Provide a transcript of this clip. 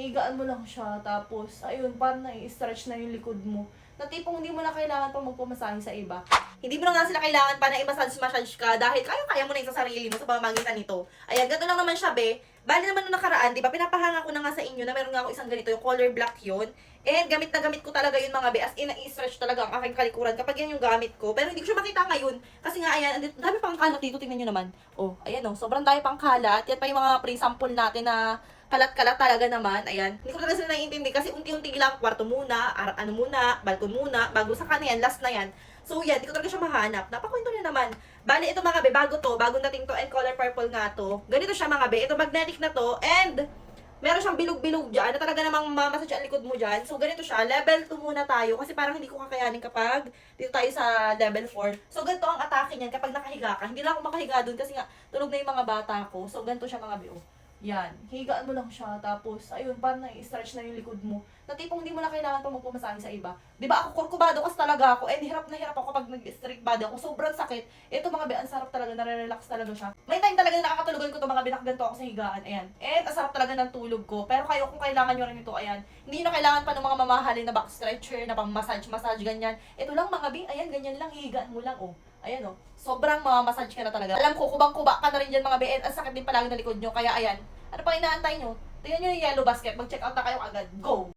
higaan mo lang siya, tapos, ayun, parang nai-stretch na yung likod mo. Na tipong hindi mo na kailangan pa magpamasahe sa iba. Hindi mo na nga sila kailangan pa na i-massage ka dahil kaya mo na yung sa sarili mo sa pamamagitan nito. Ayan, ganito lang naman siya, be. Bali naman nung nakaraan, di ba, pinapahanga ko na nga sa inyo na meron nga ako isang ganito, yung color black yun. And gamit na gamit ko talaga yun mga be, as in, na-stretch talaga ang aking kalikuran kapag yan yung gamit ko. Pero hindi ko siya makita ngayon, kasi nga, ayan, dami pang kalat dito, tingnan nyo naman. Oh, ayan oh, sobrang dami pang kalat. Yan pa yung mga pre-sample natin na kalat-kalat talaga naman, ayan. Hindi ko talaga sila naiintindi kasi unti-unti lang, kwarto muna, ano muna, balkon muna, bago sa kanya yan, last na yan. So yan, hindi ko talaga siya mahanap. Napakwento na naman. Bali, ito mga be, bago to, bagong dating to, and color purple nga to. Ganito siya mga be, ito magnetic na to, and meron siyang bilog-bilog dyan, na talaga namang mamassage ang likod mo dyan. So ganito siya, level 2 muna tayo, kasi parang hindi ko kakayanin kapag dito tayo sa level 4. So ganito ang atake niyan kapag nakahiga ka. Hindi lang ako makahiga dun kasi nga, tulog na yung mga bata ko. So ganito siya mga be, oh. Yan. Higaan mo lang siya. Tapos, ayun, parang nai-stretch na yung likod mo. Na tipong hindi mo na kailangan pa magpamasahe sa iba. Di ba ako, kurkubado kasi talaga ako. And hirap na hirap ako kapag nag-strict body ako. Sobrang sakit. Ito mga be, ang sarap talaga. Nare-relax talaga siya. May time talaga na nakakatulugan ko to mga binakganto ako sa higaan. Ayan. And ang sarap talaga ng tulog ko. Pero kayo, kung kailangan nyo rin ito, ayan. Hindi nyo na kailangan pa ng mga mamahalin na back stretcher, na pang massage, ganyan. Ito lang mga be, ayan, ganyan lang. Higaan mo lang, oh. Ayan, oh. Sobrang mamassage ka na talaga. Alam ko, kubang-kuba ka na rin dyan mga be. And ang sakit din palagi ng likod nyo. Kaya ayan. Ano pa inaantay nyo? Tingnan nyo yung yellow basket. Mag-check out na kayo agad. Go!